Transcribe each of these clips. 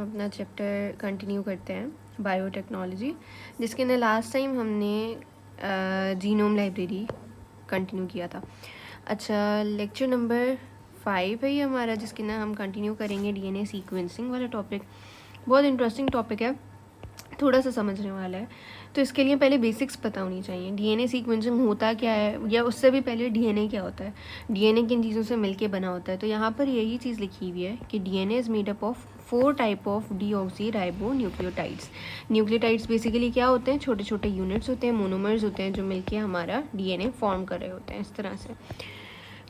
हम अपना chapter continue करते हैं बायोटेक्नोलॉजी, जिसके अंदर लास्ट टाइम हमने जीनोम लाइब्रेरी कंटिन्यू किया था। अच्छा, लेक्चर नंबर 5 है ये हमारा, जिसके अंदर हम कंटिन्यू करेंगे डीएनए सीक्वेंसिंग वाला टॉपिक। बहुत इंटरेस्टिंग टॉपिक है, थोड़ा सा समझने वाला है। तो इसके लिए पहले बेसिक्स पता होनी चाहिए। डीएनए सीक्वेंसिंग होता क्या है, या उससे भी पहले डीएनए क्या होता है, डीएनए किन चीज़ों से मिलके बना होता है। तो यहाँ पर यही चीज़ लिखी हुई है कि DNA is made up of 4 type of deoxy ribo nucleotides. Nucleotides basically क्या होते हैं, छोटे छोटे यूनिट्स होते हैं, मोनोमर्स होते हैं, जो मिलके हमारा डीएनए फॉर्म कर रहे होते हैं इस तरह से।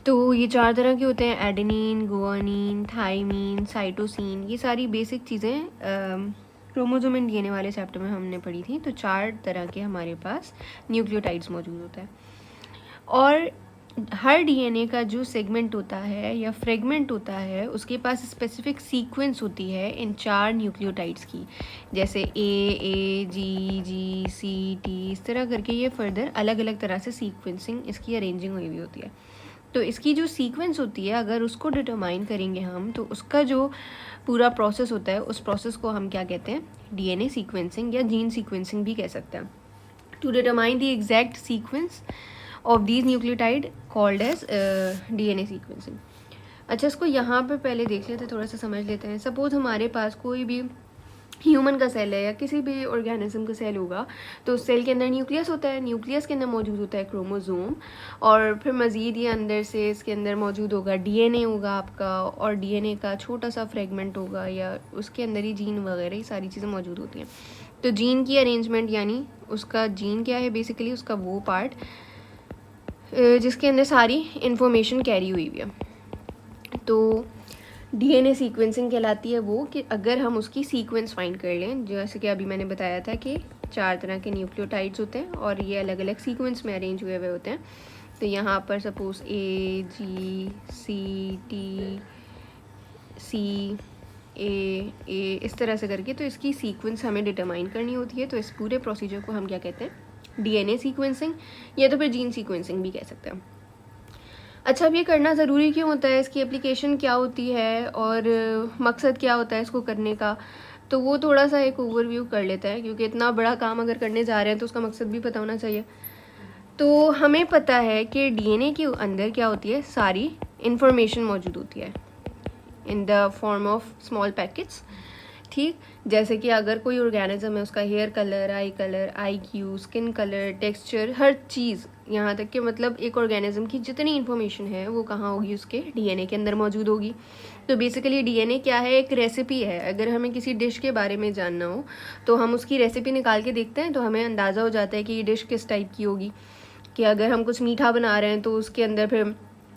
तो ये 4 तरह के होते हैं, एडेनिन, गुआनिन, थाइमीन, साइटोसिन। ये सारी बेसिक चीज़ें क्रोमोसोम एंड डीएनए वाले चैप्टर में हमने पढ़ी थी। तो 4 तरह के हमारे पास न्यूक्लियोटाइड्स मौजूद होता है, और हर डीएनए का जो सेगमेंट होता है या फ्रेगमेंट होता है, उसके पास स्पेसिफिक सीक्वेंस होती है इन 4 न्यूक्लियोटाइड्स की। जैसे ए जी जी सी टी, इस तरह करके ये फर्दर अलग अलग तरह से सीक्वेंसिंग इसकी अरेंजिंग हुई होती है। तो इसकी जो सीक्वेंस होती है, अगर उसको डिटरमाइन करेंगे हम, तो उसका जो पूरा प्रोसेस होता है, उस प्रोसेस को हम क्या कहते हैं, डीएनए सीक्वेंसिंग या जीन सीक्वेंसिंग भी कह सकते हैं। To determine the exact sequence of these nucleotide called as DNA sequencing. अच्छा, इसको यहाँ पर पहले देख लेते हैं, थोड़ा सा समझ लेते हैं। सपोज हमारे पास कोई भी ह्यूमन का सेल है या किसी भी ऑर्गेनिज्म का सेल होगा, तो उस सेल के अंदर न्यूक्लियस होता है, न्यूक्लियस के अंदर मौजूद होता है क्रोमोसोम, और फिर मज़ीद ये अंदर से इसके अंदर मौजूद होगा डीएनए होगा आपका, और डीएनए का छोटा सा फ्रेगमेंट होगा, या उसके अंदर ही जीन वगैरह ये सारी चीज़ें मौजूद होती हैं। तो जीन की अरेंजमेंट, यानी उसका जीन क्या है, बेसिकली उसका वो पार्ट जिसके अंदर सारी इंफॉर्मेशन कैरी हुई हुई है। तो डीएनए सीक्वेंसिंग कहलाती है वो, कि अगर हम उसकी सीक्वेंस फाइंड कर लें, जैसे कि अभी मैंने बताया था कि 4 तरह के न्यूक्लियोटाइड्स होते हैं और ये अलग अलग सीक्वेंस में अरेंज हुए हुए होते हैं। तो यहाँ पर सपोज ए जी सी टी सी ए इस तरह से करके, तो इसकी सीक्वेंस हमें डिटरमाइन करनी होती है। तो इस पूरे प्रोसीजर को हम क्या कहते हैं, डीएनए सीक्वेंसिंग, या तो फिर जीन सीक्वेंसिंग भी कह सकते हैं। अच्छा, अब ये करना ज़रूरी क्यों होता है, इसकी एप्लीकेशन क्या होती है, और मकसद क्या होता है इसको करने का, तो वो थोड़ा सा एक ओवरव्यू कर लेता है, क्योंकि इतना बड़ा काम अगर करने जा रहे हैं तो उसका मकसद भी पता होना चाहिए। तो हमें पता है कि डीएनए के अंदर क्या होती है, सारी इंफॉर्मेशन मौजूद होती है in the form of small packets. ठीक, जैसे कि अगर कोई ऑर्गेनिज्म है, उसका hair colour, I Q, skin colour, texture, हर चीज़, यहाँ तक कि मतलब एक ऑर्गेनिज्म की जितनी इन्फॉर्मेशन है वो कहाँ होगी, उसके डीएनए के अंदर मौजूद होगी। तो बेसिकली डीएनए क्या है, एक रेसिपी है। अगर हमें किसी डिश के बारे में जानना हो तो हम उसकी रेसिपी निकाल के देखते हैं, तो हमें अंदाज़ा हो जाता है कि ये डिश किस टाइप की होगी। कि अगर हम कुछ मीठा बना रहे हैं तो उसके अंदर फिर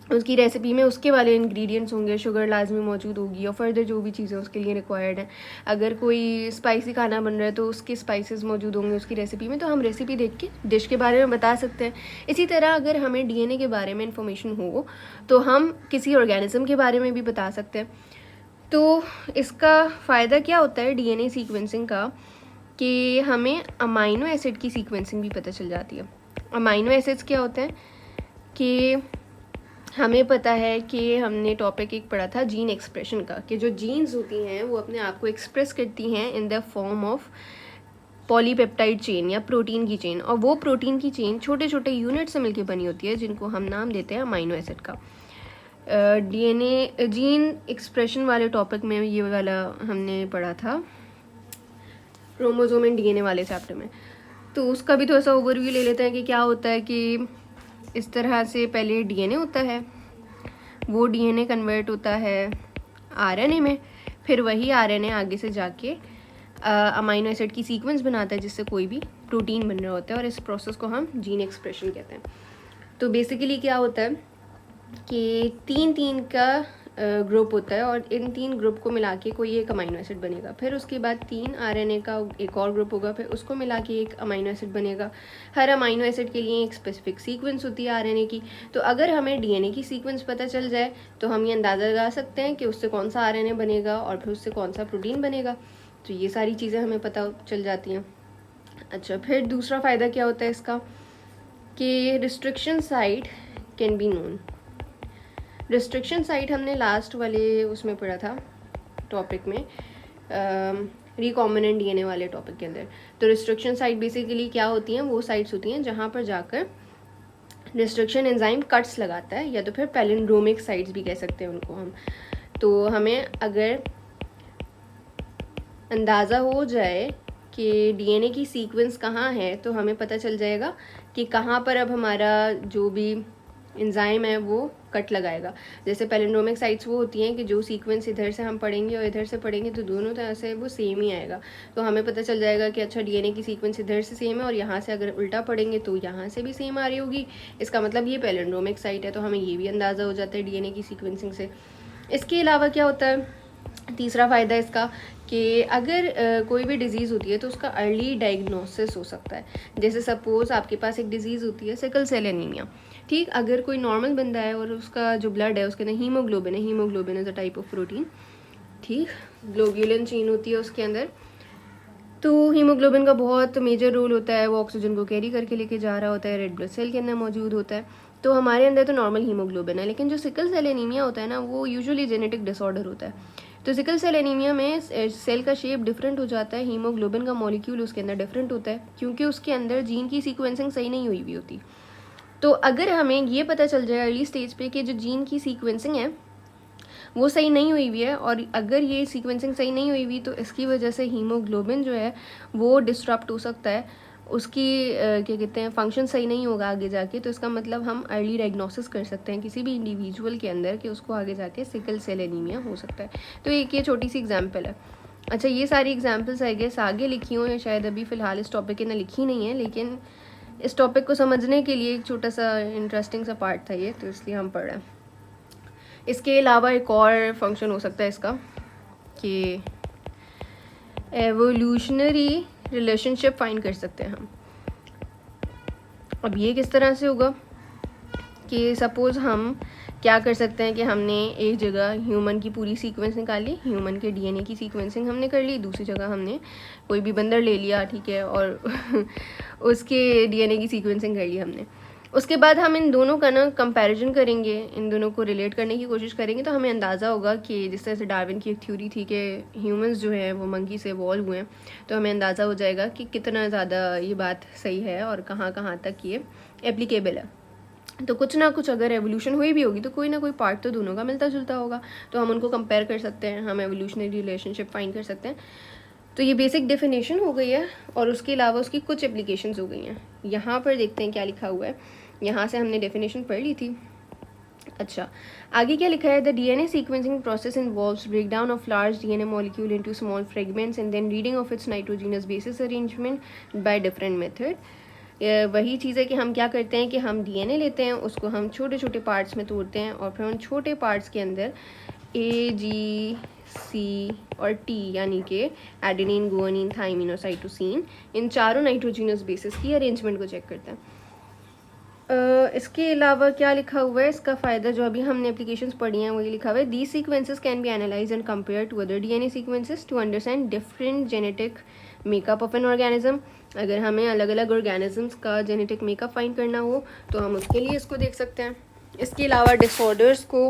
उसकी रेसिपी में उसके वाले इंग्रेडिएंट्स होंगे, शुगर लाजमी मौजूद होगी, और फर्दर जो भी चीज़ें उसके लिए रिक्वायर्ड है। अगर कोई स्पाइसी खाना बन रहा है तो उसके स्पाइसेस मौजूद होंगे उसकी रेसिपी में, तो हम रेसिपी देख के डिश के बारे में बता सकते हैं। इसी तरह अगर हमें डीएनए के बारे में इंफॉर्मेशन हो तो हम किसी ऑर्गेनिज्म के बारे में भी बता सकते हैं। तो इसका फ़ायदा क्या होता है डीएनए सीक्वेंसिंग का, कि हमें अमाइनो एसिड की सीक्वेंसिंग भी पता चल जाती है। अमाइनो एसिड्स क्या होते हैं, कि हमें पता है कि हमने टॉपिक एक पढ़ा था जीन एक्सप्रेशन का, कि जो जीन्स होती हैं वो अपने आप को एक्सप्रेस करती हैं इन the form of polypeptide chain या प्रोटीन की चेन, और वो प्रोटीन की चेन छोटे छोटे यूनिट से मिलकर बनी होती है, जिनको हम नाम देते हैं अमाइनो एसिड का। डीएनए जीन एक्सप्रेशन वाले टॉपिक में ये वाला हमने पढ़ा था क्रोमोसोम एंड डीएनए वाले चैप्टर में। तो उसका भी थोड़ा सा ओवरव्यू ले लेते हैं कि क्या होता है। कि इस तरह से पहले डीएनए होता है, वो डीएनए कन्वर्ट होता है आरएनए में, फिर वही आरएनए आगे से जाके अमाइनो एसिड की सीक्वेंस बनाता है, जिससे कोई भी प्रोटीन बन रहा होता है, और इस प्रोसेस को हम जीन एक्सप्रेशन कहते हैं। तो बेसिकली क्या होता है कि 3-3 का ग्रुप होता है, और इन 3 ग्रुप को मिला के कोई एक अमाइनो एसिड बनेगा। फिर उसके बाद 3 आरएनए का एक और ग्रुप होगा, फिर उसको मिला के एक अमाइनो एसिड बनेगा। हर अमाइनो एसिड के लिए एक स्पेसिफिक सीक्वेंस होती है आरएनए की। तो अगर हमें डीएनए की सीक्वेंस पता चल जाए तो हम ये अंदाज़ा लगा सकते हैं कि उससे कौन सा आरएनए बनेगा और फिर उससे कौन सा प्रोटीन बनेगा। तो ये सारी चीज़ें हमें पता चल जाती हैं। अच्छा, फिर दूसरा फ़ायदा क्या होता है इसका, कि restriction site can be known. Restriction site हमने लास्ट वाले उसमें पढ़ा था टॉपिक में, रिकॉम्बिनेंट डीएनए वाले टॉपिक के अंदर। तो रिस्ट्रिक्शन साइट बेसिकली क्या होती हैं, वो साइट्स होती हैं जहाँ पर जाकर रिस्ट्रिक्शन एंजाइम कट्स लगाता है, या तो फिर पैलिंड्रोमिक साइट्स भी कह सकते हैं उनको हम। तो हमें अगर अंदाज़ा हो जाए कि डीएनए की सीक्वेंस कहाँ है, तो हमें पता चल जाएगा कि कहाँ पर अब हमारा जो भी एंजाइम है वो कट लगाएगा। जैसे पैलिंड्रोमिक साइट्स वो होती हैं कि जो सीक्वेंस इधर से हम पढ़ेंगे और इधर से पढ़ेंगे तो दोनों तरह से वो सेम ही आएगा। तो हमें पता चल जाएगा कि अच्छा डीएनए की सीक्वेंस इधर से सेम है और यहाँ से अगर उल्टा पढ़ेंगे तो यहाँ से भी सेम आ रही होगी, इसका मतलब ये पैलिंड्रोमिक साइट है। तो हमें ये भी अंदाज़ा हो जाता है डीएनए की सीक्वेंसिंग से। इसके अलावा क्या होता है, तीसरा फ़ायदा इसका कि अगर कोई भी डिज़ीज़ होती है तो उसका अर्ली डायग्नोसिस हो सकता है। जैसे सपोज़ आपके पास एक डिज़ीज़ होती है सिकल सेल एनीमिया, ठीक। अगर कोई नॉर्मल बंदा है और उसका जो ब्लड है उसके अंदर हीमोग्लोबिन है, haemoglobin is a type of protein, ठीक, ग्लोब्यूलिन चेन होती है उसके अंदर। तो हीमोग्लोबिन का बहुत मेजर रोल होता है, वो ऑक्सीजन को कैरी करके लेके जा रहा होता है, रेड ब्लड सेल के अंदर मौजूद होता है। तो हमारे अंदर तो नॉर्मल हीमोग्लोबिन है, लेकिन जो सिकल सेल एनीमिया होता है ना, वो यूजुअली जेनेटिक डिसऑर्डर होता है। तो सिकल सेल एनीमिया में सेल का शेप डिफरेंट हो जाता है, हीमोग्लोबिन का मॉलिक्यूल उसके अंदर डिफरेंट होता है, क्योंकि उसके अंदर जीन की सीक्वेंसिंग सही नहीं हुई होती। तो अगर हमें ये पता चल जाए अर्ली स्टेज पे कि जो जीन की सीक्वेंसिंग है वो सही नहीं हुई हुई है, और अगर ये सीक्वेंसिंग सही नहीं हुई हुई तो इसकी वजह से हीमोग्लोबिन जो है वो डिस्टरप्ट हो सकता है, उसकी क्या कहते हैं फंक्शन सही नहीं होगा आगे जाके। तो इसका मतलब हम अर्ली डायग्नोसिस कर सकते हैं किसी भी इंडिविजुअल के अंदर कि उसको आगे जाके सिकल सेल एनीमिया हो सकता है। तो एक ये छोटी सी एग्जांपल है। अच्छा, ये सारी एग्जांपल्स आई गेस आगे लिखी हुई हैं, शायद अभी फ़िलहाल इस टॉपिक के ना लिखी नहीं है, लेकिन इस टॉपिक को समझने के लिए एक छोटा सा इंटरेस्टिंग सा पार्ट था ये, तो इसलिए हम पढ़ रहे हैं। इसके अलावा एक और फंक्शन हो सकता है इसका कि एवोल्यूशनरी रिलेशनशिप फाइंड कर सकते हैं हम। अब ये किस तरह से होगा कि सपोज़ हम क्या कर सकते हैं कि हमने एक जगह ह्यूमन की पूरी सीक्वेंस निकाली, ह्यूमन के डीएनए की सीक्वेंसिंग हमने कर ली, दूसरी जगह हमने कोई भी बंदर ले लिया, ठीक है, और उसके डीएनए की सीक्वेंसिंग कर ली हमने। उसके बाद हम इन दोनों का ना कंपैरिजन करेंगे, इन दोनों को रिलेट करने की कोशिश करेंगे, तो हमें अंदाज़ा होगा कि जिस तरह से डार्विन की एक थ्योरी थी कि ह्यूमंस जो हैं वो मंकी से इवॉल्व हुए हैं, तो हमें अंदाज़ा हो जाएगा कि कितना ज़्यादा ये बात सही है और कहाँ कहाँ तक ये एप्लीकेबल है। तो कुछ ना कुछ अगर एवोल्यूशन हुई भी होगी तो कोई ना कोई पार्ट तो दोनों का मिलता जुलता होगा, तो हम उनको कंपेयर कर सकते हैं, हम एवोल्यूशनरी रिलेशनशिप फाइंड कर सकते हैं। तो ये बेसिक डेफिनेशन हो गई है, और उसके अलावा उसकी कुछ एप्लीकेशंस हो गई हैं। यहाँ पर देखते हैं क्या लिखा हुआ है। यहाँ से हमने डेफिनेशन पढ़ ली थी। अच्छा, आगे क्या लिखा है, the DNA sequencing process involves breakdown of large DNA molecule into small fragments and then reading of its nitrogenous bases arrangement by different method. वही चीज़ है कि हम क्या करते हैं कि हम डीएनए लेते हैं, उसको हम छोटे छोटे पार्ट्स में तोड़ते हैं, और फिर उन छोटे पार्ट्स के अंदर ए, जी, सी और टी यानी कि एडेनिन, गुआनिन, थाइमिन और साइटोसिन, इन चारों नाइट्रोजीनस बेसिस की अरेंजमेंट को चेक करते हैं। इसके अलावा क्या लिखा हुआ है, इसका फ़ायदा जो अभी हमने एप्लीकेशंस पढ़ी हैं वही लिखा हुआ है, these sequences can be analyse and compare to other DNA sequences to understand different genetic makeup of an organism. अगर हमें अलग अलग ऑर्गेनिजम्स का जेनेटिक मेकअप फाइंड करना हो तो हम उसके लिए इसको देख सकते हैं। इसके अलावा डिसऑर्डर्स को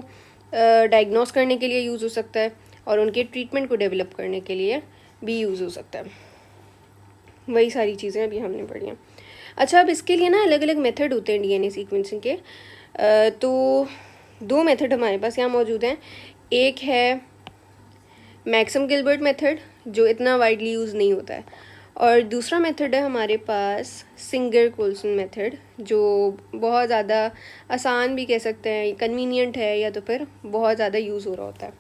डायग्नोस करने के लिए यूज़ हो सकता है, और उनके ट्रीटमेंट को डेवलप करने के लिए भी यूज़ हो सकता है। वही सारी चीज़ें अभी हमने पढ़ी हैं। अच्छा, अब इसके लिए ना अलग अलग मेथड होते हैं डीएनए सीक्वेंसिंग के। तो दो मेथड हमारे पास यहाँ मौजूद हैं। एक है मैक्सम गिलबर्ट मेथड, जो इतना वाइडली यूज़ नहीं होता है, और दूसरा मेथड है हमारे पास सिंगर कोल्सन मेथड, जो बहुत ज़्यादा आसान भी कह सकते हैं, कन्वीनियंट है, या तो फिर बहुत ज़्यादा यूज़ हो रहा होता है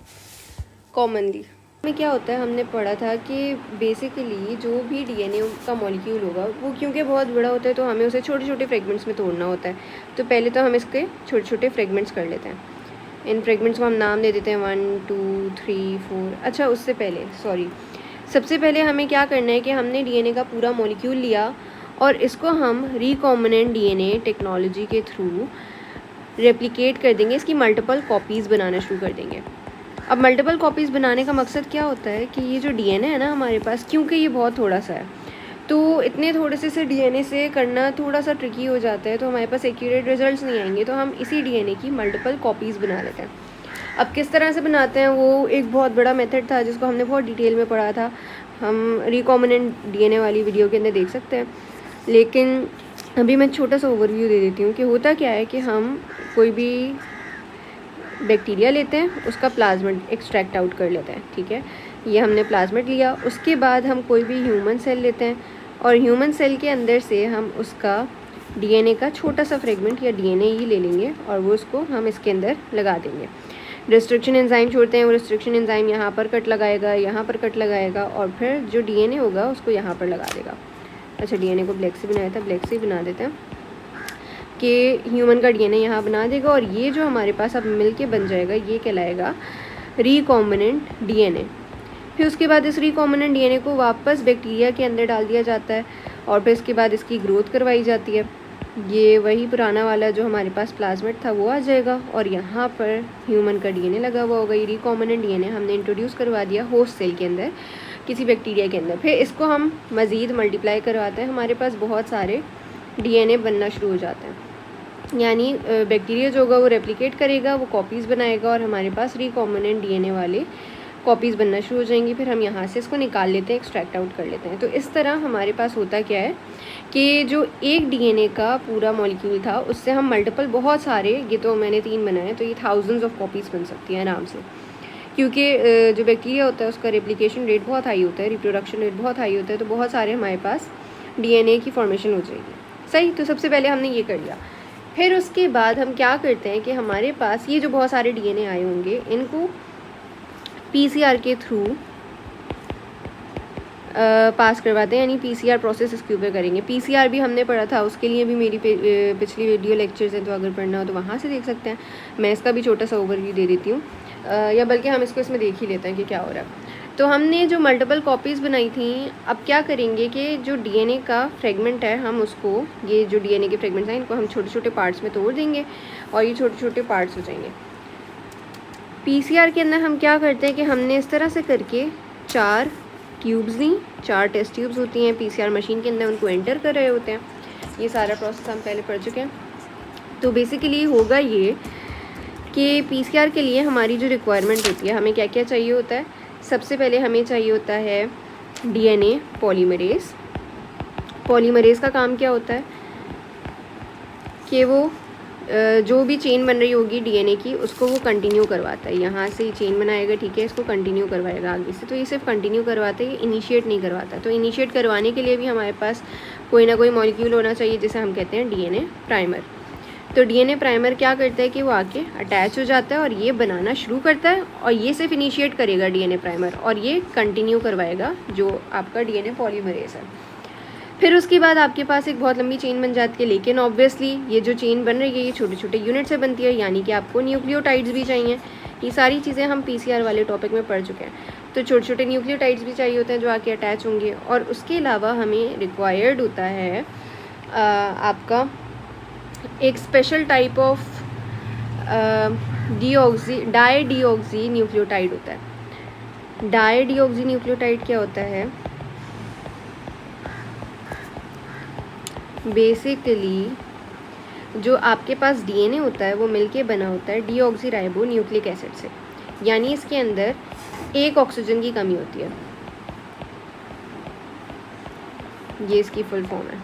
कॉमनली। में क्या होता है, हमने पढ़ा था कि बेसिकली जो भी डीएनए का मॉलिक्यूल होगा वो क्योंकि बहुत बड़ा होता है तो हमें उसे छोटे छोटे फ्रेगमेंट्स में तोड़ना होता है। तो पहले तो हम इसके छोटे छोटे फ्रेगमेंट्स कर लेते हैं। इन फ्रेगमेंट्स को हम नाम दे देते हैं 1, 2, 3, 4। अच्छा, उससे पहले सबसे पहले हमें क्या करना है कि हमने डीएनए का पूरा मॉलिक्यूल लिया और इसको हम रिकॉम्बिनेंट डीएनए टेक्नोलॉजी के थ्रू रेप्लिकेट कर देंगे, इसकी मल्टीपल कॉपीज़ बनाना शुरू कर देंगे। अब मल्टीपल कॉपीज़ बनाने का मकसद क्या होता है कि ये जो डीएनए है ना हमारे पास, क्योंकि ये बहुत थोड़ा सा है, तो इतने थोड़े से डीएनए से करना थोड़ा सा ट्रिकी हो जाता है, तो हमारे पास एक्यूरेट रिजल्ट्स नहीं आएंगे, तो हम इसी डीएनए की मल्टीपल कॉपीज़ बना लेते हैं। अब किस तरह से बनाते हैं वो एक बहुत बड़ा मेथड था जिसको हमने बहुत डिटेल में पढ़ा था, हम रिकॉम्बिनेंट डीएनए वाली वीडियो के अंदर देख सकते हैं। लेकिन अभी मैं छोटा सा ओवरव्यू दे देती हूँ कि होता क्या है कि हम कोई भी बैक्टीरिया लेते हैं, उसका प्लाज्मिड एक्सट्रैक्ट आउट कर लेते हैं, ठीक है। ये हमने प्लाज्मिड लिया, उसके बाद हम कोई भी ह्यूमन सेल लेते हैं और ह्यूमन सेल के अंदर से हम उसका डीएनए का छोटा सा फ्रेगमेंट या डीएनए ही ले लेंगे और वो उसको हम इसके अंदर लगा देंगे। रिस्ट्रिक्शन एंजाइम छोड़ते हैं, वो रिस्ट्रिक्शन एंजाइम यहाँ पर कट लगाएगा, यहाँ पर कट लगाएगा और फिर जो डीएनए होगा उसको यहाँ पर लगा देगा। अच्छा, डीएनए को ब्लैक से बनाया था, ब्लैक से ही बना देते हैं कि ह्यूमन का डीएनए यहाँ बना देगा और ये जो हमारे पास अब मिल के बन जाएगा ये कहलाएगा रिकॉम्बिनेंट डीएनए। फिर उसके बाद इस रिकॉम्बिनेंट डीएनए को वापस बैक्टीरिया के अंदर डाल दिया जाता है और फिर इसके बाद इसकी ग्रोथ करवाई जाती है। ये वही पुराना वाला जो हमारे पास प्लाज्मिड था वो आ जाएगा और यहाँ पर ह्यूमन का डीएनए लगा हुआ होगा। ये रिकॉम्बिनेंट डीएनए हमने इंट्रोड्यूस करवा दिया होस्ट सेल के अंदर, किसी बैक्टीरिया के अंदर। फिर इसको हम मज़ीद मल्टीप्लाई करवाते हैं, हमारे पास बहुत सारे डीएनए बनना शुरू हो जाते हैं। यानी बैक्टीरिया जो होगा वो रेप्लिकेट करेगा, वो कॉपीज़ बनाएगा और हमारे पास रिकॉम्बिनेंट डीएनए वाले कॉपीज़ बनना शुरू हो जाएंगी। फिर हम यहाँ से इसको निकाल लेते हैं, एक्सट्रैक्ट आउट कर लेते हैं। तो इस तरह हमारे पास होता क्या है कि जो एक डीएनए का पूरा मॉलिक्यूल था उससे हम मल्टीपल बहुत सारे, ये तो मैंने 3 बनाए, तो ये थाउजेंड्स ऑफ कॉपीज़ बन सकती हैं आराम से, क्योंकि जो बैक्टीरिया होता है उसका रेप्लिकेशन रेट बहुत हाई होता है, रिप्रोडक्शन रेट बहुत हाई होता है, तो बहुत सारे हमारे पास डीएनए की फॉर्मेशन हो जाएगी। सही, तो सबसे पहले हमने ये कर लिया। फिर उसके बाद हम क्या करते हैं कि हमारे पास ये जो बहुत सारे डीएनए आए होंगे इनको पीसीआर के थ्रू पास करवाते हैं, यानी पीसीआर प्रोसेस इसके ऊपर करेंगे। पीसीआर भी हमने पढ़ा था, उसके लिए भी मेरी पिछली वीडियो लेक्चर्स हैं, तो अगर पढ़ना हो तो वहाँ से देख सकते हैं। मैं इसका भी छोटा सा ओवरव्यू दे देती हूँ, या बल्कि हम इसको इसमें देख ही लेते हैं कि क्या हो रहा है। तो हमने जो मल्टीपल कॉपीज़ बनाई थी, अब क्या करेंगे कि जो डीएनए का फ्रेगमेंट है हम उसको, ये जो डीएनए के फ्रेगमेंट्स हैं इनको हम छोटे छोटे पार्ट्स में तोड़ देंगे और ये छोटे छोटे पार्ट्स हो जाएंगे। पीसीआर के अंदर हम क्या करते हैं कि हमने इस तरह से करके 4 ट्यूब्स दी, 4 टेस्ट ट्यूब्स होती हैं पीसीआर मशीन के अंदर, उनको एंटर कर रहे होते हैं। ये सारा प्रोसेस हम पहले पढ़ चुके हैं। तो बेसिकली होगा ये कि पीसीआर के लिए हमारी जो रिक्वायरमेंट होती है, हमें क्या क्या चाहिए होता है। सबसे पहले हमें चाहिए होता है डीएनए पॉलीमरेज। पॉलीमरेज का काम क्या होता है कि वो जो भी चेन बन रही होगी डीएनए की उसको वो कंटिन्यू करवाता है। यहाँ से चेन बनाएगा, ठीक है, इसको कंटिन्यू करवाएगा आगे से। तो ये सिर्फ कंटिन्यू करवाता है, ये इनिशिएट नहीं करवाता। तो इनिशिएट करवाने के लिए भी हमारे पास कोई ना कोई मॉलिक्यूल होना चाहिए, जिसे हम कहते हैं डीएनए प्राइमर। तो डीएनए प्राइमर क्या करता है कि वो आके अटैच हो जाता है और ये बनाना शुरू करता है, और ये सिर्फ इनिशिएट करेगा डीएनए प्राइमर, और ये कंटिन्यू करवाएगा जो आपका डीएनए पॉलीमरेज है। फिर उसके बाद आपके पास एक बहुत लंबी चेन बन जाती है, लेकिन ऑब्वियसली ये जो चेन बन रही है ये छोटे छोटे यूनिट से बनती है, यानी कि आपको न्यूक्लियोटाइड्स भी चाहिए। ये सारी चीज़ें हम पीसीआर वाले टॉपिक में पढ़ चुके हैं। तो छोटे छोटे न्यूक्लियोटाइड्स भी चाहिए होते हैं जो आके अटैच होंगे, और उसके अलावा हमें रिक्वायर्ड होता है आपका एक special type of dideoxy nucleotide होता है। डाई डीऑक्सी न्यूक्लियोटाइड क्या होता है? बेसिकली जो आपके पास डीएनए होता है वो मिलके बना होता है डीऑक्सी राइबो न्यूक्लिक एसिड से, यानी इसके अंदर एक ऑक्सीजन की कमी होती है। ये इसकी फुल फॉर्म है।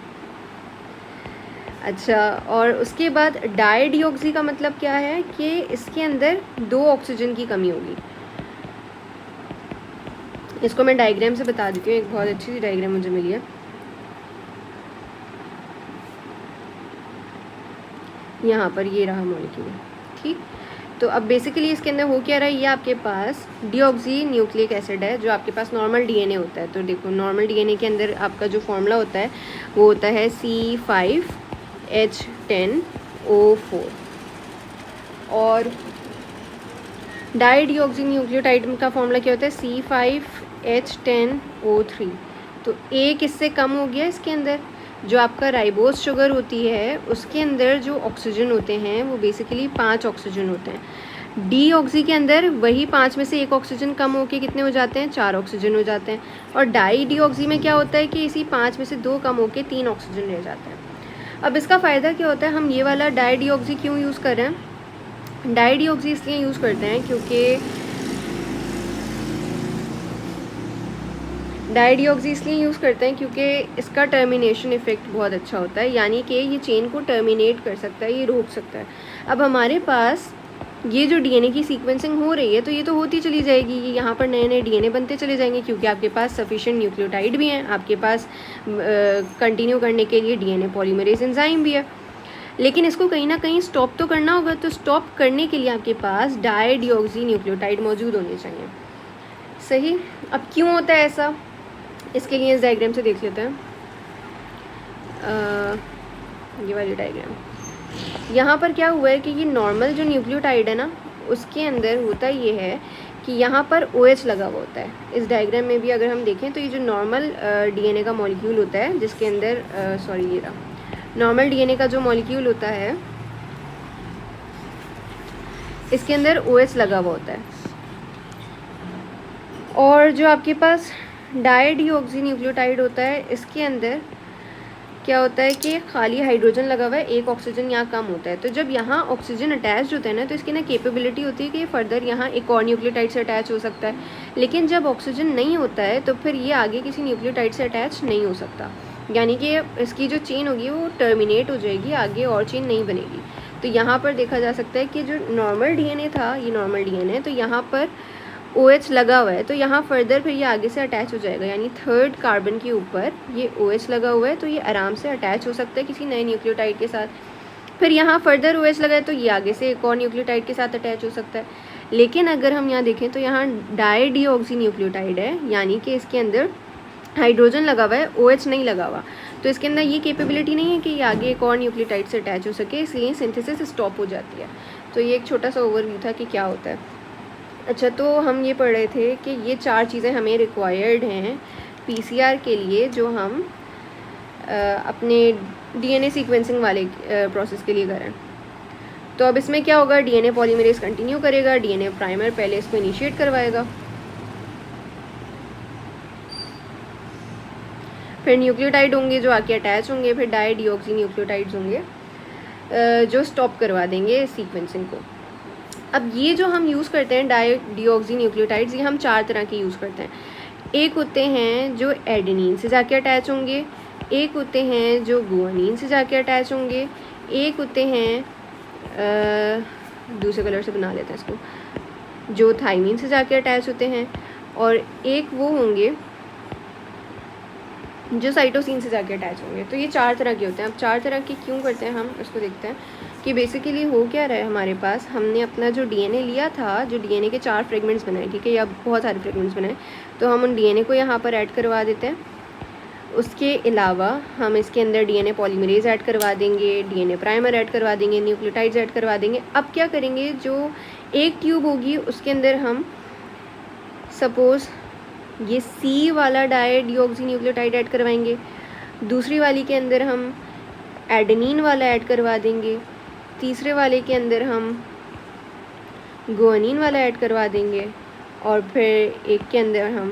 अच्छा, और उसके बाद डाई डीऑक्सी का मतलब क्या है कि इसके अंदर 2 ऑक्सीजन की कमी होगी। इसको मैं डायग्राम से बता देती हूँ, एक बहुत अच्छी सी डायग्राम मुझे मिली है। यहाँ पर ये रहा मॉलिक्यूल, ठीक। तो अब बेसिकली इसके अंदर हो क्या रहा है, ये आपके पास डीऑक्सी न्यूक्लिक एसिड है जो आपके पास नॉर्मल डीएनए होता है। तो देखो, नॉर्मल डीएनए के अंदर आपका जो फॉर्मूला होता है वो होता है C5H10O4, और डाई डीऑक्सी न्यूक्लियोटाइड का फॉर्मूला क्या होता है? C5H10O3। तो एक इससे कम हो गया। इसके अंदर जो आपका राइबोस शुगर होती है उसके अंदर जो ऑक्सीजन होते हैं वो बेसिकली 5 ऑक्सीजन होते हैं। डीऑक्सी के अंदर वही 5 में से एक ऑक्सीजन कम होके कितने हो जाते हैं? 4 ऑक्सीजन हो जाते हैं। और डाई डीऑक्सी में क्या होता है कि इसी 5 में से 2 कम होके 3 ऑक्सीजन रह जाते हैं। अब इसका फ़ायदा क्या होता है? हम ये वाला डाई डीऑक्सी क्यों यूज़ कर रहे हैं? डाईडिऑक्सी इसलिए यूज़ करते हैं क्योंकि इसका टर्मिनेशन इफ़ेक्ट बहुत अच्छा होता है, यानी कि ये चेन को टर्मिनेट कर सकता है, ये रोक सकता है। अब हमारे पास ये जो डीएनए की सीक्वेंसिंग हो रही है तो ये तो होती चली जाएगी, ये यहाँ पर नए नए डीएनए बनते चले जाएंगे क्योंकि आपके पास सफिशिएंट न्यूक्लियोटाइड भी हैं, आपके पास कंटिन्यू करने के लिए डीएनए पॉलीमरेज एंजाइम भी है। लेकिन इसको कहीं ना कहीं स्टॉप तो करना होगा, तो स्टॉप करने के लिए आपके पास डाईडिऑक्सी न्यूक्लियोटाइड मौजूद होने चाहिए। सही। अब क्यों होता है ऐसा, इसके लिए इस डायग्राम से देख लेते हैं। ये वाली डायग्राम, यहाँ पर क्या हुआ है कि ये नॉर्मल जो न्यूक्लियोटाइड है ना, उसके अंदर होता ये है कि यहाँ पर OH लगा हुआ होता है। इस डायग्राम में भी अगर हम देखें तो ये जो नॉर्मल डीएनए का मॉलिक्यूल होता है, जिसके अंदर ये रहा नॉर्मल डीएनए का जो मॉलिक्यूल होता है, इसके अंदर OH लगा हुआ होता है। और जो आपके पास डाईडिऑक्सी न्यूक्लियोटाइड होता है, इसके अंदर क्या होता है कि खाली हाइड्रोजन लगा हुआ है, एक ऑक्सीजन यहाँ कम होता है। तो जब यहाँ ऑक्सीजन अटैच होता है ना, तो इसकी ना कैपेबिलिटी होती है कि फर्दर यहाँ एक और न्यूक्लियोटाइड से अटैच हो सकता है। लेकिन जब ऑक्सीजन नहीं होता है तो फिर ये आगे किसी न्यूक्लियोटाइड से अटैच नहीं हो सकता, यानी कि इसकी जो चेन होगी वो टर्मिनेट हो जाएगी, आगे और चेन नहीं बनेगी। तो यहाँ पर देखा जा सकता है कि जो नॉर्मल डीएनए था, ये नॉर्मल डीएनए है, तो यहाँ पर OH लगा हुआ है, तो यहाँ फर्दर फिर ये आगे से अटैच हो जाएगा, यानी थर्ड कार्बन के ऊपर ये OH लगा हुआ है, तो ये आराम से अटैच हो सकता है किसी नए न्यूक्लियोटाइड के साथ। फिर यहाँ फर्दर OH लगा है तो ये आगे से एक और न्यूक्लियोटाइड के साथ अटैच हो सकता है। लेकिन अगर हम यहाँ देखें तो यहाँ डाईडिऑक्सी न्यूक्लियोटाइड है, यानी कि इसके अंदर हाइड्रोजन लगा हुआ है, OH नहीं लगा हुआ, तो इसके अंदर ये कैपेबिलिटी नहीं है कि ये आगे एक और न्यूक्लियोटाइड से अटैच हो सके, इसलिए सिंथेसिस स्टॉप हो जाती है। तो ये एक छोटा सा ओवरव्यू था कि क्या होता है। अच्छा, तो हम ये पढ़ रहे थे कि ये 4 चीज़ें हमें रिक्वायर्ड हैं PCR के लिए, जो हम अपने DNA सीक्वेंसिंग वाले प्रोसेस के लिए करें। तो अब इसमें क्या होगा, DNA पॉलीमरेज कंटिन्यू करेगा, DNA प्राइमर पहले इसको इनिशिएट करवाएगा, फिर न्यूक्लियोटाइड होंगे जो आके अटैच होंगे, फिर डाईडिऑक्सी न्यूक्लियोटाइड्स होंगे जो स्टॉप करवा देंगे सीक्वेंसिंग को। अब ये जो हम यूज़ करते हैं डाईडिऑक्सी न्यूक्लियोटाइड्स, ये हम 4 तरह के यूज़ करते हैं। एक होते हैं जो एडेनिन से जाके अटैच होंगे, एक होते हैं जो गुआनिन से जाके अटैच होंगे, एक होते हैं दूसरे कलर से बना लेते हैं इसको, जो थाइमिन से जाके अटैच होते हैं, और एक वो होंगे जो साइटोसिन से जाके अटैच होंगे। तो ये 4 तरह के होते हैं। अब 4 तरह के क्यों करते हैं हम, इसको देखते हैं कि बेसिकली हो क्या रहा है। हमारे पास हमने अपना जो डीएनए लिया था, जो डीएनए के 4 फ्रेगमेंट्स बनाए, ठीक है, या बहुत सारे फ्रेगमेंट्स बनाए, तो हम उन डीएनए को यहाँ पर ऐड करवा देते हैं। उसके अलावा हम इसके अंदर डीएनए पॉलीमरेज ऐड करवा देंगे, डीएनए प्राइमर ऐड करवा देंगे, न्यूक्लियोटाइड्स ऐड करवा देंगे। अब क्या करेंगे, जो एक ट्यूब होगी उसके अंदर हम सपोज़ ये C वाला डाईडिऑक्सी न्यूक्लियोटाइड ऐड करवाएंगे, दूसरी वाली के अंदर हम एडेनिन वाला ऐड करवा देंगे, तीसरे वाले के अंदर हम गुआनिन वाला ऐड करवा देंगे, और फिर एक के अंदर हम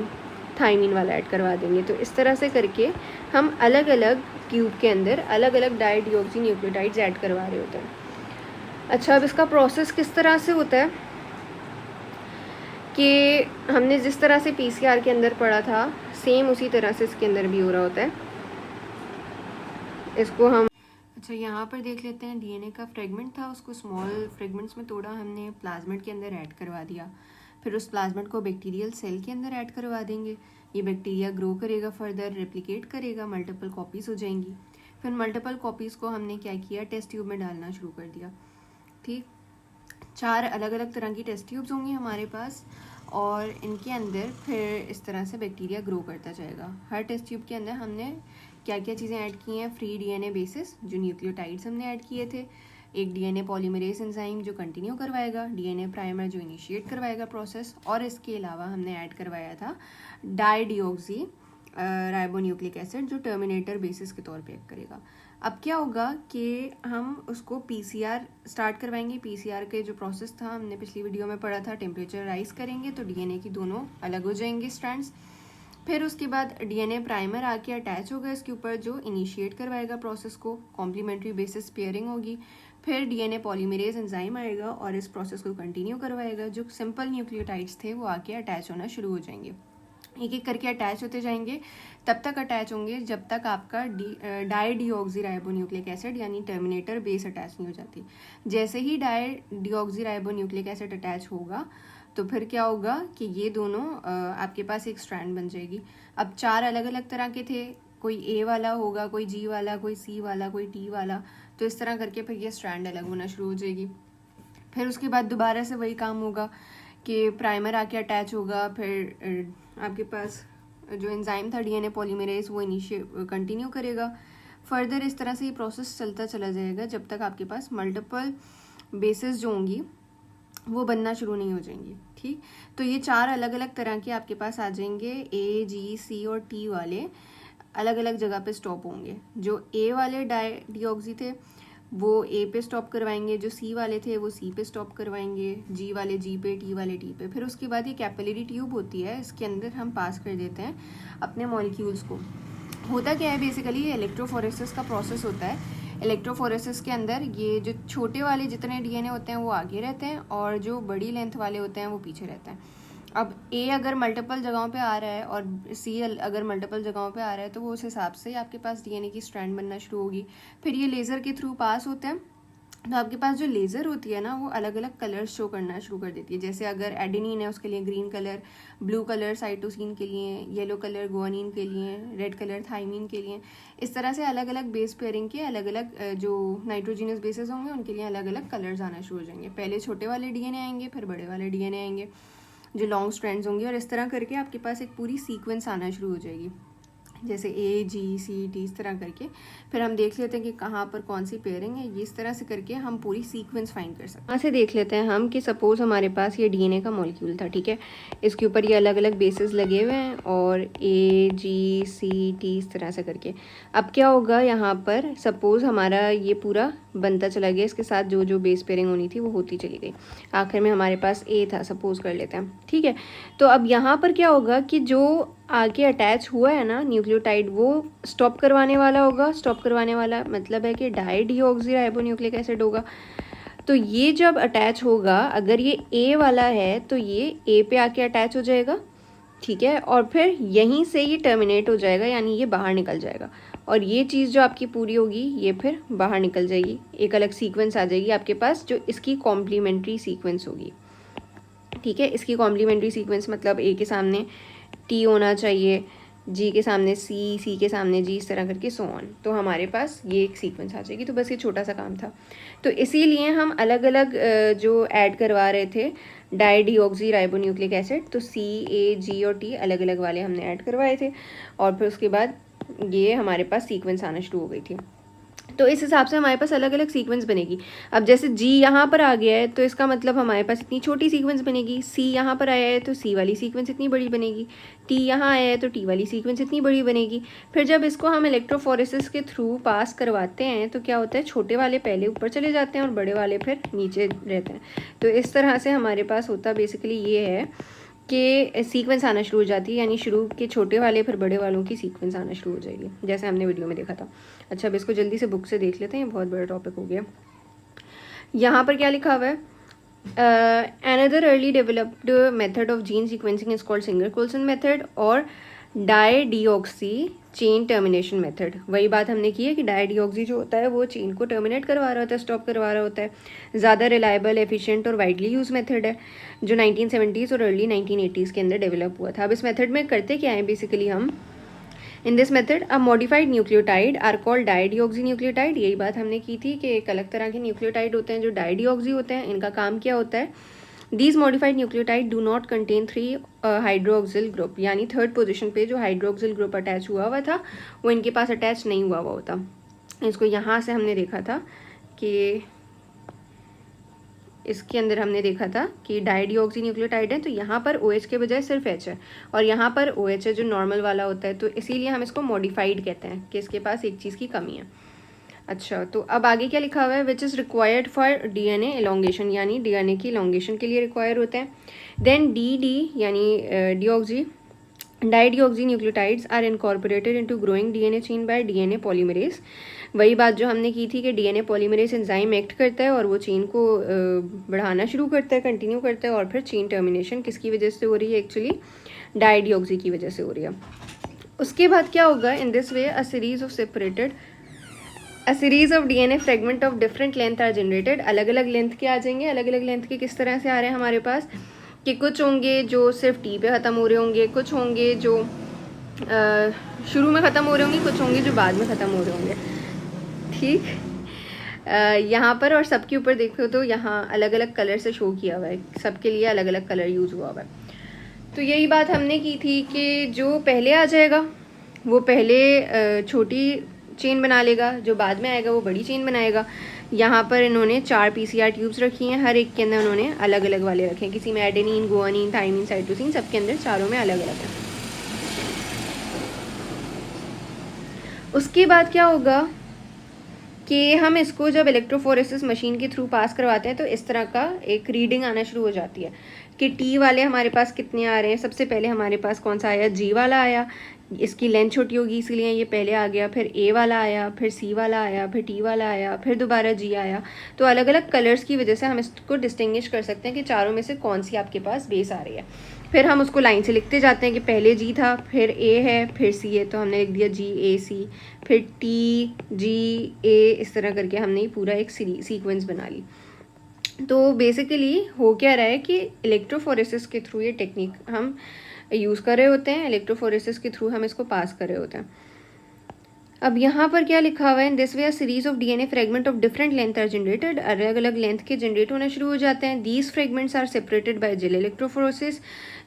थाइमिन वाला ऐड करवा देंगे। तो इस तरह से करके हम अलग अलग ट्यूब के अंदर अलग अलग डाईडिऑक्सी न्यूक्लियोटाइड्स ऐड करवा रहे होते हैं। अच्छा, अब इसका प्रोसेस किस तरह से होता है कि हमने जिस तरह से PCR के अंदर पढ़ा था, सेम उसी तरह से इसके अंदर भी हो रहा होता है। इसको हम अच्छा यहाँ पर देख लेते हैं। डीएनए का फ्रेगमेंट था, उसको स्मॉल फ्रेगमेंट्स में तोड़ा हमने, प्लाज्मिड के अंदर ऐड करवा दिया, फिर उस प्लाज्मिड को बैक्टीरियल सेल के अंदर ऐड करवा देंगे। ये बैक्टीरिया ग्रो करेगा, फर्दर रेप्लिकेट करेगा, मल्टीपल कॉपीज़ हो जाएंगी। फिर मल्टीपल कॉपीज़ को हमने क्या किया, टेस्ट ट्यूब में डालना शुरू कर दिया। ठीक, 4 अलग अलग तरह की टेस्ट ट्यूब्स होंगी हमारे पास, और इनके अंदर फिर इस तरह से बैक्टीरिया ग्रो करता जाएगा। हर टेस्ट ट्यूब के अंदर हमने क्या क्या चीज़ें ऐड की हैं, फ्री डीएनए बेसिस जो न्यूक्लियोटाइड्स हमने ऐड किए थे, एक डीएनए पॉलीमरेज एंजाइम जो कंटिन्यू करवाएगा, डीएनए प्राइमर जो इनिशिएट करवाएगा प्रोसेस, और इसके अलावा हमने ऐड करवाया था डाईडिऑक्सी राइबोन्यूक्लिक एसिड जो टर्मिनेटर बेसिस के तौर पे एक्ट करेगा। अब क्या होगा कि हम उसको PCR स्टार्ट करवाएंगे। PCR के जो प्रोसेस था हमने पिछली वीडियो में पढ़ा था, टेम्परेचर राइज करेंगे तो डीएनए की दोनों अलग हो जाएंगे स्ट्रैंड्स। फिर उसके बाद डीएनए प्राइमर आके अटैच होगा इसके ऊपर, जो इनिशिएट करवाएगा प्रोसेस को, कॉम्प्लीमेंट्री बेसिस पेयरिंग होगी। फिर डीएनए पॉलीमरेज एंजाइम आएगा और इस प्रोसेस को कंटिन्यू करवाएगा। जो सिंपल न्यूक्लियोटाइड्स थे वो आके अटैच होना शुरू हो जाएंगे, एक एक करके अटैच होते जाएंगे। तब तक अटैच होंगे जब तक आपका डाईडीऑक्सीराइबोन्यूक्लिक एसिड यानी टर्मिनेटर बेस अटैच नहीं हो जाती। जैसे ही डाईडीऑक्सीराइबोन्यूक्लिक एसिड अटैच होगा तो फिर क्या होगा कि ये दोनों आपके पास एक स्ट्रैंड बन जाएगी। अब 4 अलग अलग तरह के थे, कोई ए वाला होगा, कोई जी वाला, कोई सी वाला, कोई टी वाला, तो इस तरह करके फिर ये स्ट्रैंड अलग होना शुरू हो जाएगी। फिर उसके बाद दोबारा से वही काम होगा कि प्राइमर आके अटैच होगा, फिर आपके पास जो एंजाइम था डीएनए पॉलीमरेज वो कंटिन्यू करेगा। फर्दर इस तरह से ये प्रोसेस चलता चला जाएगा जब तक आपके पास मल्टीपल बेसेस जो होंगी वो बनना शुरू नहीं हो जाएंगी। ठीक, तो ये 4 अलग अलग तरह के आपके पास आ जाएंगे। ए, जी, सी और टी वाले अलग अलग जगह पे स्टॉप होंगे। जो ए वाले डीऑक्सी थे वो ए पे स्टॉप करवाएंगे, जो सी वाले थे वो सी पे स्टॉप करवाएंगे, जी वाले जी पे, टी वाले टी पे। फिर उसके बाद ये कैपिलरी ट्यूब होती है, इसके अंदर हम पास कर देते हैं अपने मॉलिक्यूल्स को। होता क्या है बेसिकली, ये इलेक्ट्रोफोरेसिस का प्रोसेस होता है। इलेक्ट्रोफोरेसिस के अंदर ये जो छोटे वाले जितने डीएनए होते हैं वो आगे रहते हैं और जो बड़ी लेंथ वाले होते हैं वो पीछे रहते हैं। अब ए अगर मल्टीपल जगहों पे आ रहा है और सी अगर मल्टीपल जगहों पे आ रहा है तो वो उस हिसाब से आपके पास डीएनए की स्ट्रैंड बनना शुरू होगी। फिर ये लेज़र के थ्रू पास होते हैं, तो आपके पास जो लेज़र होती है ना वो अलग अलग कलर्स शो करना शुरू कर देती है। जैसे अगर एडेनिन है उसके लिए green colour, blue colour cytosine के लिए, येलो कलर गुआनिन के लिए, रेड कलर थाइमिन के लिए। इस तरह से अलग अलग बेस पेयरिंग के अलग अलग जो नाइट्रोजिनस बेसेस होंगे उनके लिए अलग अलग कलर्स आना शुरू हो जाएंगे। पहले छोटे वाले डीएनए आएंगे, फिर बड़े वाले डीएनए आएंगे जो लॉन्ग स्ट्रैंड्स होंगे, और इस तरह करके आपके पास एक पूरी सीक्वेंस आना शुरू हो जाएगी। जैसे ए, जी, सी, टी, इस तरह करके। फिर हम देख लेते हैं कि कहाँ पर कौन सी पेयरिंग है। ये इस तरह से करके हम पूरी सीक्वेंस फाइंड कर सकते हैं। यहाँ से देख लेते हैं हम कि सपोज हमारे पास ये डीएनए का मॉलिक्यूल था, ठीक है। इसके ऊपर ये अलग अलग बेसेस लगे हुए हैं और ए, जी, सी, टी इस तरह से करके। अब क्या होगा यहाँ पर, सपोज हमारा ये पूरा बनता चला गया, इसके साथ जो जो बेस पेयरिंग होनी थी वो होती चली गई। आखिर में हमारे पास ए था, सपोज कर लेते हैं, ठीक है। तो अब यहाँ पर क्या होगा कि जो आगे अटैच हुआ है ना न्यूक्लियोटाइड वो स्टॉप करवाने वाला होगा। स्टॉप करवाने वाला मतलब है कि डाईडीऑक्सीराइबोन्यूक्लिक एसिड होगा। तो ये जब अटैच होगा, अगर ये ए वाला है तो ये ए पे आके अटैच हो जाएगा, ठीक है, और फिर यहीं से ये टर्मिनेट हो जाएगा, यानी ये बाहर निकल जाएगा। और ये चीज़ जो आपकी पूरी होगी ये फिर बाहर निकल जाएगी, एक अलग सीक्वेंस आ जाएगी आपके पास जो इसकी कॉम्प्लीमेंट्री सीक्वेंस होगी, ठीक है। इसकी कॉम्प्लीमेंट्री सीक्वेंस मतलब ए के सामने टी होना चाहिए, जी के सामने सी, सी के सामने जी, इस तरह करके सो ऑन। तो हमारे पास ये एक सीक्वेंस आ जाएगी। तो बस ये छोटा सा काम था। तो इसीलिए हम अलग अलग जो ऐड करवा रहे थे डाईडीऑक्सीराइबोन्यूक्लिक एसिड, तो सी, ए, जी और टी अलग अलग वाले हमने ऐड करवाए थे और फिर उसके बाद ये हमारे पास सीक्वेंस आना शुरू हो गई थी। तो इस हिसाब से हमारे पास अलग अलग सीक्वेंस बनेगी। अब जैसे जी यहाँ पर आ गया है तो इसका मतलब हमारे पास इतनी छोटी सीक्वेंस बनेगी। सी यहाँ पर आया है तो सी वाली सीक्वेंस इतनी बड़ी बनेगी। टी यहाँ आया है तो टी वाली सीक्वेंस इतनी बड़ी बनेगी। फिर जब इसको हम इलेक्ट्रोफोरेसिस के थ्रू पास करवाते हैं तो क्या होता है, छोटे वाले पहले ऊपर चले जाते हैं और बड़े वाले फिर नीचे रहते हैं। तो इस तरह से हमारे पास होता बेसिकली ये है कि सीक्वेंस आना शुरू हो जाती है, यानी शुरू के छोटे वाले फिर बड़े वालों की सीक्वेंस आना शुरू हो जाएगी, जैसे हमने वीडियो में देखा था। अच्छा, अब इसको जल्दी से बुक से देख लेते हैं, ये बहुत बड़ा टॉपिक हो गया। यहाँ पर क्या लिखा हुआ है, another early developed method of gene sequencing is called single Coulson method और डाईडीऑक्सी चेन टर्मिनेशन मेथड। वही बात हमने की है कि डाईडीऑक्सी जो होता है वो चेन को टर्मिनेट करवा रहा होता है, स्टॉप करवा रहा होता है। ज़्यादा रिलायबल, एफिशिएंट और वाइडली यूज मेथड है जो 1970s और अर्ली 1980s के अंदर डेवलप हुआ था। अब इस मेथड में करते क्या है बेसिकली हम, in this method a modified nucleotide are called dideoxy nucleotide. यही बात हमने की थी कि एक अलग तरह के न्यूक्लियोटाइड होते हैं जो डाईडीऑक्सी होते हैं। इनका काम क्या होता है, These modified nucleotide do not contain 3 hydroxyl group, यानी थर्ड पोजीशन पे जो हाइड्रोक्सिल ग्रुप अटैच हुआ हुआ था वो इनके पास अटैच नहीं हुआ हुआ होता। इसको यहाँ से हमने देखा था कि इसके अंदर हमने देखा था कि डाईडीऑक्सी न्यूक्लियोटाइड है तो यहाँ पर OH के बजाय सिर्फ H है और यहाँ पर OH है जो नॉर्मल वाला होता है। तो इसीलिए हम इसको मॉडिफाइड कहते हैं कि इसके पास एक चीज़ की कमी है। अच्छा, तो अब आगे क्या लिखा हुआ है, which is required for DNA elongation, यानी डीएनए की एलोंगेशन के लिए रिक्वायर होते हैं। देन डी यानी deoxy dideoxynucleotides are incorporated into growing DNA chain by DNA polymerase. वही बात जो हमने की थी कि डीएनए पॉलीमरेज एंजाइम एक्ट करता है और वो चेन को बढ़ाना शुरू करता है, कंटिन्यू करता है, और फिर चेन टर्मिनेशन किसकी वजह से हो रही है? एक्चुअली डाइडिऑक्सी की वजह से हो रही है। उसके बाद क्या होगा? In this way a series of DNA fragment of different length are generated. अलग अलग लेंथ के आ जाएंगे। अलग अलग लेंथ के किस तरह से आ रहे हैं हमारे पास? कि कुछ होंगे जो सिर्फ टी पे ख़त्म हो रहे होंगे, कुछ होंगे जो शुरू में ख़त्म हो रहे होंगे, कुछ होंगे जो बाद में ख़त्म हो रहे होंगे। ठीक, यहाँ पर और सबके ऊपर देखो तो यहाँ अलग अलग कलर से शो किया हुआ है, सबके लिए अलग अलग कलर यूज़ हुआ हुआ है। तो यही बात हमने की थी कि जो पहले आ जाएगा वो पहले छोटी चेन बना लेगा, जो बाद में आएगा वो बड़ी चेन बनाएगा। यहाँ पर इन्होंने 4 PCR ट्यूब्स रखी हैं, हर एक के अंदर उन्होंने अलग अलग वाले रखे हैं। किसी में एडेनिन, गुआनिन, थाइमिन, साइटोसिन, सबके अंदर चारों में अलग अलग है। उसके बाद क्या होगा कि हम इसको जब इलेक्ट्रोफोरेसिस मशीन के थ्रू पास करवाते हैं तो इस तरह का एक रीडिंग आना शुरू हो जाती है कि टी वाले हमारे पास कितने आ रहे हैं। सबसे पहले हमारे पास कौन सा आया? जी वाला आया, इसकी लेंथ छोटी होगी इसलिए ये पहले आ गया। फिर ए वाला आया, फिर सी वाला आया, फिर टी वाला आया, फिर दोबारा जी आया। तो अलग अलग कलर्स की वजह से हम इसको डिस्टिंग्विश कर सकते हैं कि चारों में से कौन सी आपके पास बेस आ रही है। फिर हम उसको लाइन से लिखते जाते हैं कि पहले जी था, फिर ए है, फिर सी है, तो हमने लिख दिया जी ए सी, फिर टी जी ए, इस तरह करके हमने पूरा एक सीक्वेंस बना ली। तो बेसिकली हो क्या रहा है कि इलेक्ट्रोफोरेसिस के थ्रू ये टेक्निक हम यूज़ कर रहे होते हैं, इलेक्ट्रोफोरेसिस के थ्रू हम इसको पास कर रहे होते हैं। अब यहाँ पर क्या लिखा हुआ है? In this way a series of DNA fragment of different length are generated. अलग अलग लेंथ के जनरेट होना शुरू हो जाते हैं। These fragments are separated by gel electrophoresis.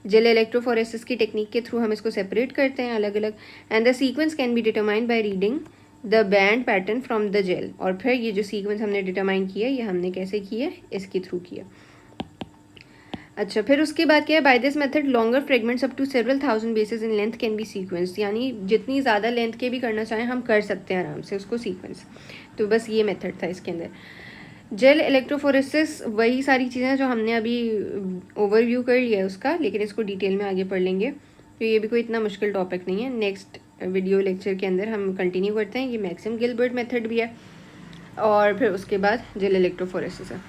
Gel electrophoresis की टेक्निक के थ्रू हम इसको सेपरेट करते हैं अलग अलग। And the sequence can be determined by reading the band pattern from the gel. और फिर ये जो सीक्वेंस हमने डिटरमाइन किया ये हमने कैसे किया? इसके थ्रू किया। अच्छा, फिर उसके बाद क्या है? By this method longer fragments up to several thousand bases in length can be sequence. यानी जितनी ज़्यादा लेंथ के भी करना चाहें हम कर सकते हैं आराम से उसको सीक्वेंस। तो बस ये मेथड था इसके अंदर। जेल इलेक्ट्रोफोरेसिस वही सारी चीज़ें जो हमने अभी ओवरव्यू कर लिया है उसका, लेकिन इसको डिटेल में आगे पढ़ लेंगे। तो ये भी कोई इतना मुश्किल टॉपिक नहीं है। नेक्स्ट वीडियो लेक्चर के अंदर हम कंटिन्यू करते हैं। ये मैक्सिम गिलबर्ट मेथड भी है और फिर उसके बाद जेल इलेक्ट्रोफोरेसिस है।